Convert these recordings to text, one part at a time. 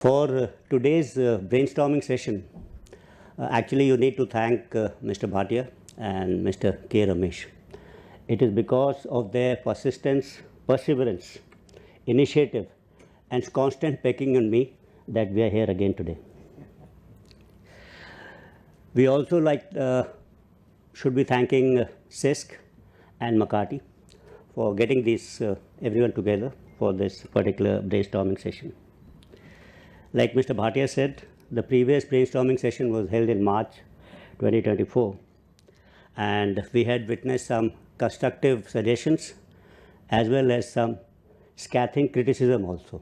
For today's brainstorming session, actually you need to thank Mr. Bhatia and Mr. K. Ramesh. It is because of their persistence, perseverance, initiative and constant pecking on me that we are here again today. We also should be thanking CISC and Makati for getting everyone together for this particular brainstorming session. Like Mr. Bhatia said, the previous brainstorming session was held in March 2024, and we had witnessed some constructive suggestions as well as some scathing criticism also.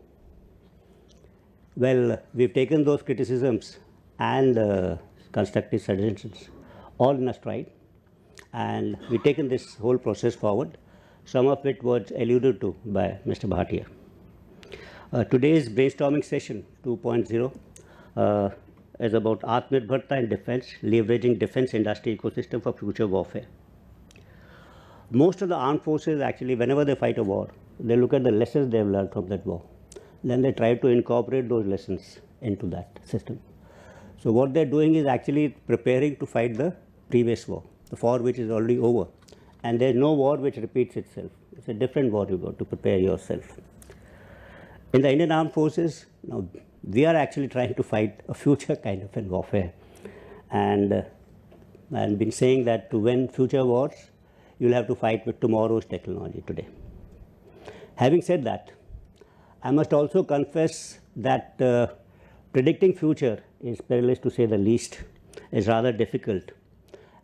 Well, we've taken those criticisms and constructive suggestions all in a stride, and we've taken this whole process forward. Some of it was alluded to by Mr. Bhatia. Today's brainstorming session 2.0 is about Atmanirbharta and defense, leveraging defense industry ecosystem for future warfare. Most of the armed forces actually, whenever they fight a war, they look at the lessons they've learned from that war. Then they try to incorporate those lessons into that system. So what they're doing is actually preparing to fight the previous war, the war which is already over. And there's no war which repeats itself. It's a different war you got to prepare yourself. In the Indian Armed Forces, now, we are actually trying to fight a future kind of a warfare. And I've been saying that to win future wars, you'll have to fight with tomorrow's technology today. Having said that, I must also confess that predicting future is perilous to say the least, is rather difficult.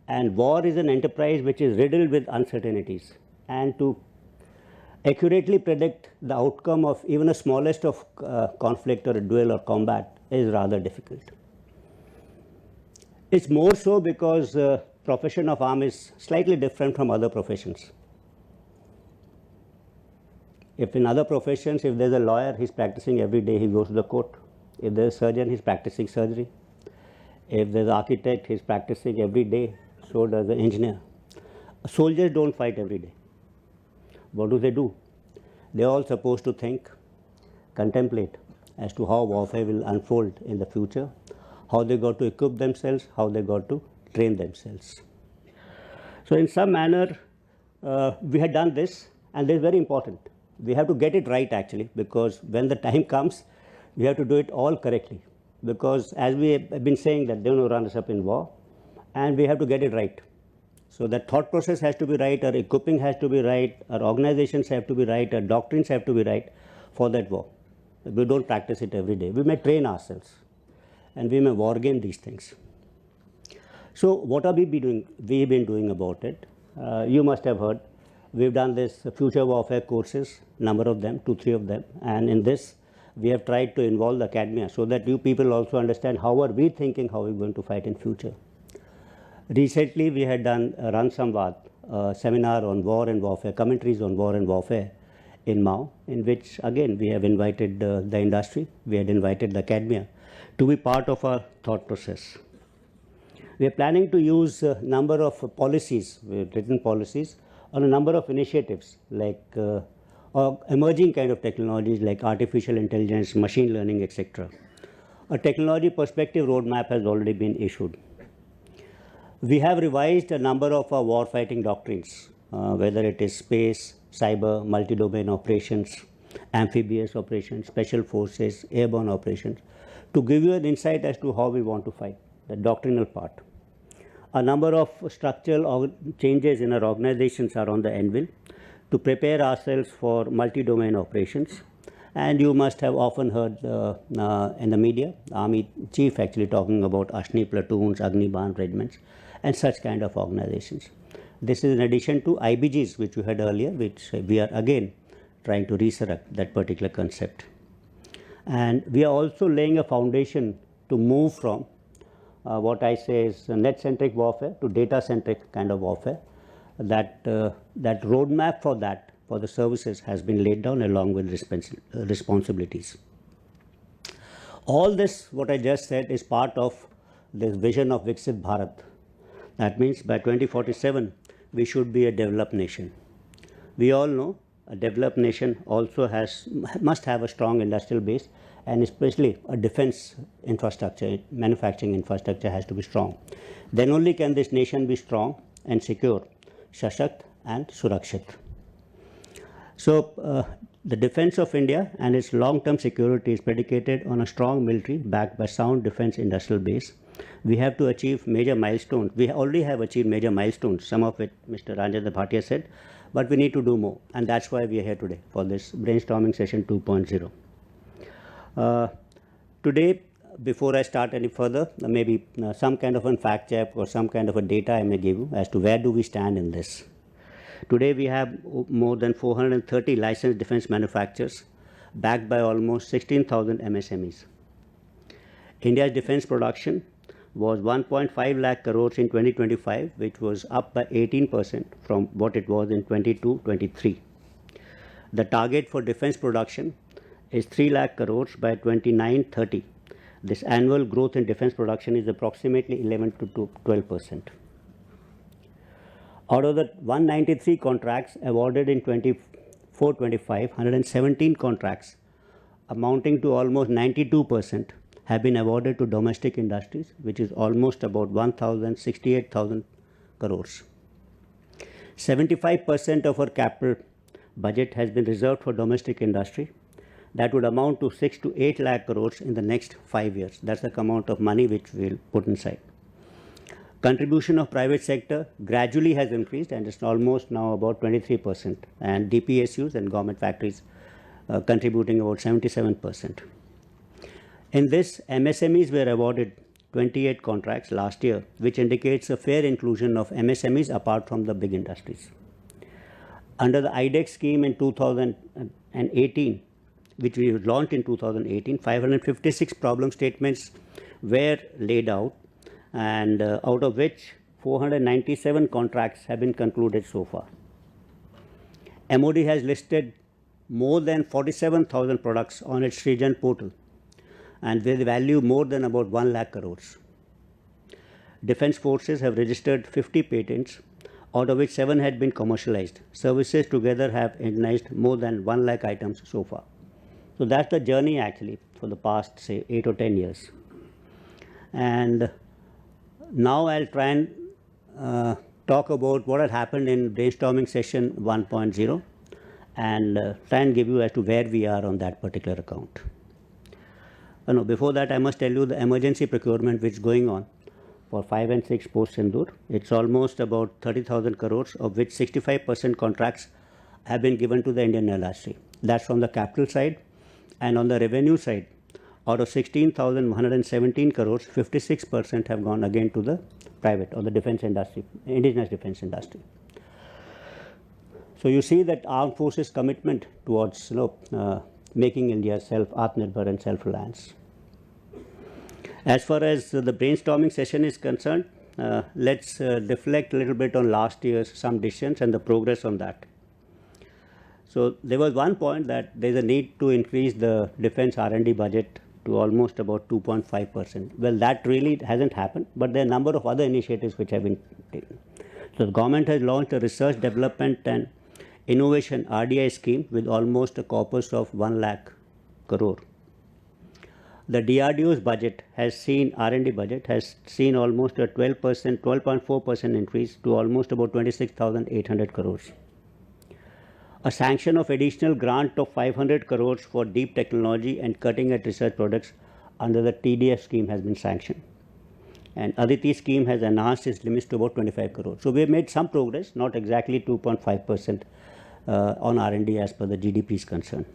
And war is an enterprise which is riddled with uncertainties. And to accurately predict the outcome of even the smallest of conflict or a duel or combat is rather difficult. It's more so because profession of arm is slightly different from other professions. If in other professions, if there's a lawyer, he's practicing every day, he goes to the court. If there's a surgeon, he's practicing surgery. If there's an architect, he's practicing every day, so does the engineer. Soldiers don't fight every day. What do? They're all supposed to think, contemplate as to how warfare will unfold in the future, how they got to equip themselves, how they got to train themselves. So in some manner, we had done this, and this is very important. We have to get it right actually, because when the time comes, we have to do it all correctly. Because as we have been saying that they will run us up in war, and we have to get it right. So the thought process has to be right, our equipping has to be right, our organizations have to be right, our doctrines have to be right for that war. We don't practice it every day. We may train ourselves and we may war game these things. So what are we been doing about it? You must have heard, we've done this future warfare courses, number of them, 2-3 of them, and in this we have tried to involve the academia so that you people also understand how are we thinking, how we're going to fight in future. Recently, we had done Ran Samvad, a seminar on war and warfare, commentaries on war and warfare in Mao, in which again we have invited the industry, we had invited the academia to be part of our thought process. We are planning to use a number of policies, written policies, on a number of initiatives like emerging kind of technologies like artificial intelligence, machine learning, etc. A technology perspective roadmap has already been issued. We have revised a number of our war-fighting doctrines, whether it is space, cyber, multi-domain operations, amphibious operations, special forces, airborne operations, to give you an insight as to how we want to fight, the doctrinal part. A number of structural changes in our organizations are on the anvil to prepare ourselves for multi-domain operations. And you must have often heard in the media, Army Chief actually talking about Ashni platoons, Agniban regiments, and such kind of organizations. This is in addition to IBGs, which you had earlier, which we are again trying to resurrect that particular concept. And we are also laying a foundation to move from what I say is net-centric warfare to data-centric kind of warfare. That roadmap for that, for the services, has been laid down along with responsibilities. All this, what I just said, is part of this vision of Viksit Bharat. That means by 2047, we should be a developed nation. We all know a developed nation also must have a strong industrial base and especially a defense infrastructure, manufacturing infrastructure has to be strong. Then only can this nation be strong and secure, Shashakt and Surakshit. So, the defense of India and its long-term security is predicated on a strong military backed by sound defense industrial base. We have to achieve major milestones. We already have achieved major milestones, some of it Mr. Rajendra Bhatia said, but we need to do more, and that's why we are here today for this brainstorming session 2.0. Today, before I start any further, maybe some kind of a fact check or some kind of a data I may give you as to where do we stand in this. Today we have more than 430 licensed defense manufacturers backed by almost 16,000 MSMEs. India's defense production was 1.5 lakh crores in 2025, which was up by 18% from what it was in 22-23. The target for defense production is 3 lakh crores by 29-30. This annual growth in defense production is approximately 11 to 12%. Out of the 193 contracts awarded in 24-25, 117 contracts amounting to almost 92% have been awarded to domestic industries, which is almost about 1,068,000 crores. 75% of our capital budget has been reserved for domestic industry. That would amount to 6 to 8 lakh crores in the next 5 years. That's the amount of money which we'll put inside. Contribution of private sector gradually has increased and it's almost now about 23%, and DPSUs and government factories contributing about 77%. In this, MSMEs were awarded 28 contracts last year, which indicates a fair inclusion of MSMEs apart from the big industries. Under the IDEX scheme in 2018, which we launched in 2018, 556 problem statements were laid out, and out of which 497 contracts have been concluded so far. MOD has listed more than 47,000 products on its Srijan portal, and with value more than about 1 lakh crores. Defense forces have registered 50 patents, out of which 7 had been commercialized. Services together have indigenized more than 1 lakh items so far. So that's the journey actually for the past, say, 8 or 10 years. And now I'll try and talk about what had happened in brainstorming session 1.0 and try and give you as to where we are on that particular account. No, before that, I must tell you the emergency procurement which is going on for 5 and 6 post-Sindoor. It's almost about 30,000 crores, of which 65% contracts have been given to the Indian industry. That's from the capital side. And on the revenue side, out of 16,117 crores, 56% have gone again to the private or the defense industry, indigenous defense industry. So you see that armed forces commitment towards making India Atmanirbhar and self-reliance. As far as the brainstorming session is concerned, let's reflect a little bit on last year's some decisions and the progress on that. So there was one point that there is a need to increase the defense R&D budget to almost about 2.5%. Well, that really hasn't happened, but there are a number of other initiatives which have been taken. So the government has launched a research, development and innovation RDI scheme with almost a corpus of 1 lakh crore. The DRDO's budget has seen, R&D budget has seen almost a 12.4% increase to almost about 26,800 crores. A sanction of additional grant of 500 crores for deep technology and cutting-edge research products under the TDF scheme has been sanctioned. And Aditi scheme has enhanced its limits to about 25 crores. So we have made some progress, not exactly 2.5% on R&D as per the GDP is concerned.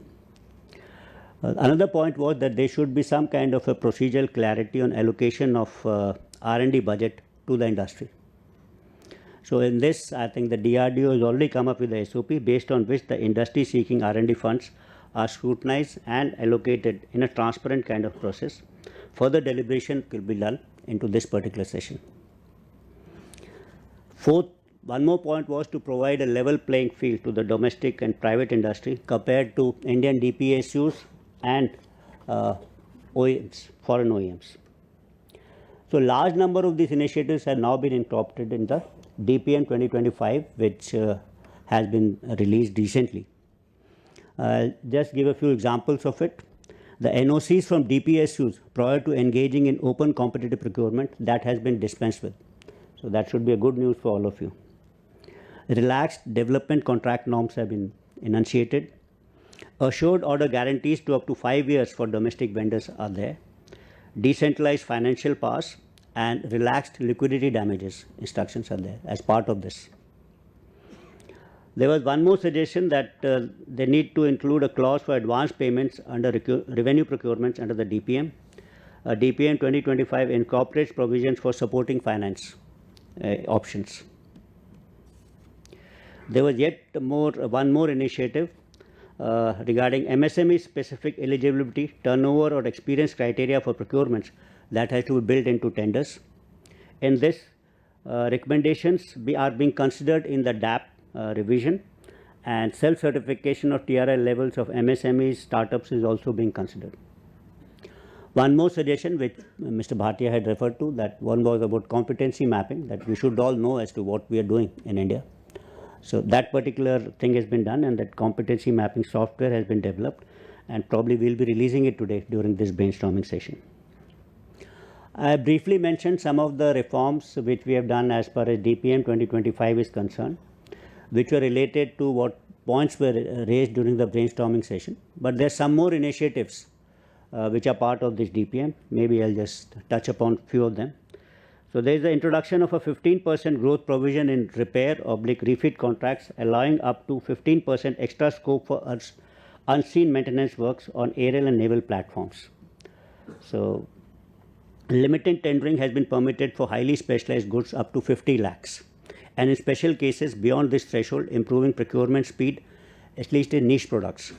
Another point was that there should be some kind of a procedural clarity on allocation of R&D budget to the industry. So in this, I think the DRDO has already come up with a SOP based on which the industry seeking R&D funds are scrutinized and allocated in a transparent kind of process. Further deliberation will be done into this particular session. Fourth, one more point was to provide a level playing field to the domestic and private industry compared to Indian DPSUs and OEMs, foreign OEMs. So large number of these initiatives have now been incorporated in the DPM 2025, which has been released recently. Just give a few examples of it. The NOCs from DPSUs prior to engaging in open competitive procurement, that has been dispensed with. So that should be a good news for all of you. Relaxed development contract norms have been enunciated. Assured order guarantees to up to 5 years for domestic vendors are there. Decentralized financial powers and relaxed liquidity damages instructions are there as part of this. There was one more suggestion that they need to include a clause for advance payments under revenue procurements under the DPM. DPM 2025 incorporates provisions for supporting finance options. There was one more initiative regarding MSME specific eligibility, turnover or experience criteria for procurements that has to be built into tenders. In this, recommendations are being considered in the DAP revision, and self-certification of TRL levels of MSMEs startups is also being considered. One more suggestion which Mr. Bhatia had referred to, that one was about competency mapping, that we should all know as to what we are doing in India. So that particular thing has been done, and that competency mapping software has been developed, and probably we'll be releasing it today during this brainstorming session. I briefly mentioned some of the reforms which we have done as far as DPM 2025 is concerned, which were related to what points were raised during the brainstorming session. But there are some more initiatives which are part of this DPM. Maybe I'll just touch upon a few of them. So there is the introduction of a 15% growth provision in repair/refit contracts, allowing up to 15% extra scope for unseen maintenance works on aerial and naval platforms. So limited tendering has been permitted for highly specialized goods up to 50 lakhs. And in special cases beyond this threshold, improving procurement speed, at least in niche products.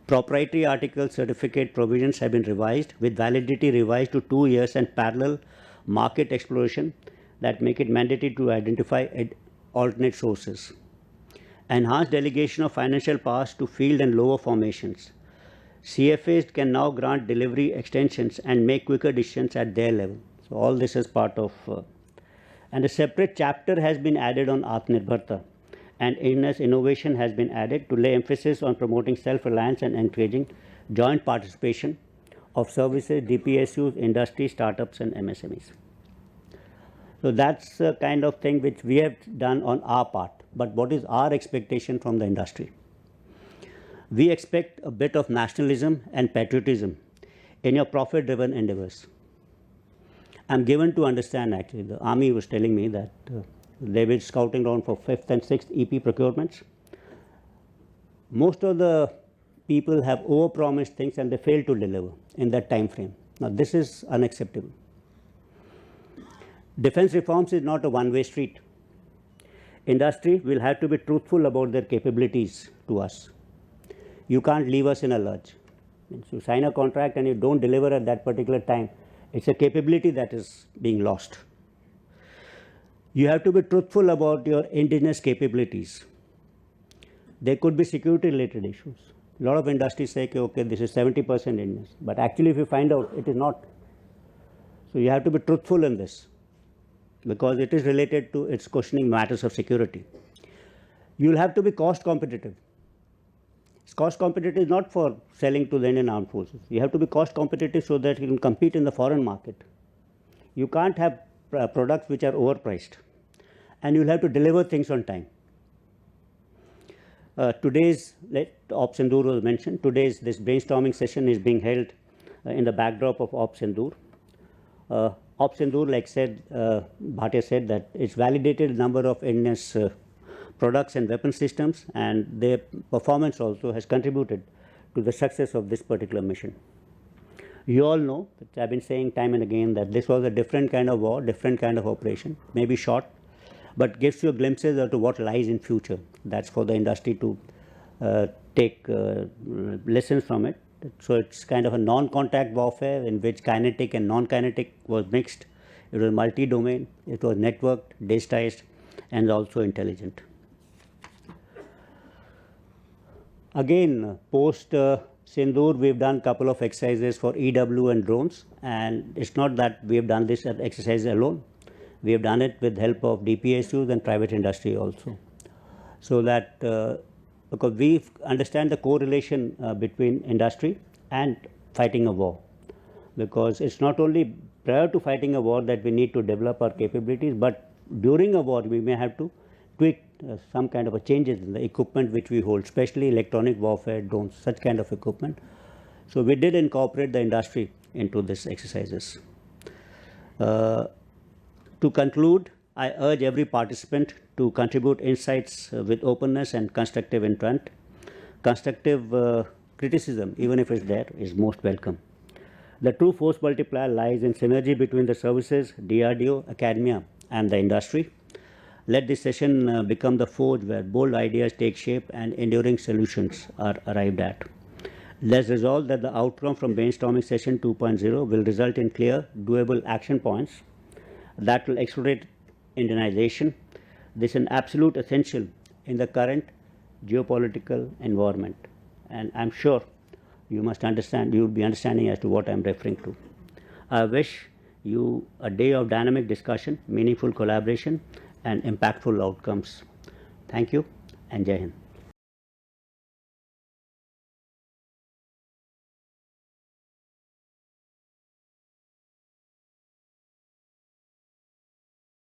Proprietary article certificate provisions have been revised, with validity revised to 2 years, and parallel market exploration that make it mandatory to identify alternate sources. Enhanced delegation of financial powers to field and lower formations. CFAs can now grant delivery extensions and make quicker decisions at their level. So all this is part of and a separate chapter has been added on Atmanirbharta, and innovation has been added to lay emphasis on promoting self-reliance and encouraging joint participation of services, DPSUs, industry, startups and MSMEs. So that's the kind of thing which we have done on our part. But what is our expectation from the industry? We expect a bit of nationalism and patriotism in your profit-driven endeavors. I'm given to understand, actually, the army was telling me that they were scouting around for 5th and 6th EP procurements. Most of the people have overpromised things and they fail to deliver in that time frame. Now, this is unacceptable. Defense reforms is not a one-way street. Industry will have to be truthful about their capabilities to us. You can't leave us in a lurch. You sign a contract and you don't deliver at that particular time. It's a capability that is being lost. You have to be truthful about your indigenous capabilities. There could be security related issues. A lot of industries say, okay, this is 70% indigenous, but actually if you find out, it is not. So you have to be truthful in this, because it is related to its questioning matters of security. You will have to be cost competitive. Cost competitive is not for selling to the Indian Armed Forces. You have to be cost competitive so that you can compete in the foreign market. You can't have products which are overpriced, and you'll have to deliver things on time. Today's Op Sindoor was mentioned. This brainstorming session is being held in the backdrop of Op Sindoor. Op Sindoor, like Bhatia said, that it's validated a number of India's products and weapon systems, and their performance also has contributed to the success of this particular mission. You all know, I've been saying time and again, that this was a different kind of war, different kind of operation, maybe short, but gives you a glimpses as to what lies in future. That's for the industry to take lessons from it. So it's kind of a non-contact warfare in which kinetic and non-kinetic was mixed. It was multi-domain, it was networked, digitized, and also intelligent. Again, post Sindoor, we've done a couple of exercises for EW and drones, and it's not that we have done this exercise alone. We have done it with help of DPSUs and private industry also. So that because we understand the correlation between industry and fighting a war, because it's not only prior to fighting a war that we need to develop our capabilities, but during a war we may have to tweak some kind of a changes in the equipment which we hold, especially electronic warfare, drones, such kind of equipment. So we did incorporate the industry into these exercises. To conclude, I urge every participant to contribute insights with openness and constructive intent. Constructive criticism, even if it's there, is most welcome. The true force multiplier lies in synergy between the services, DRDO, academia, and the industry. Let this session become the forge where bold ideas take shape and enduring solutions are arrived at. Let's resolve that the outcome from brainstorming session 2.0 will result in clear, doable action points that will accelerate Indianization. This is an absolute essential in the current geopolitical environment, and I'm sure you must understand, you will be understanding as to what I'm referring to. I wish you a day of dynamic discussion, meaningful collaboration, and impactful outcomes. Thank you, and Jai Hind.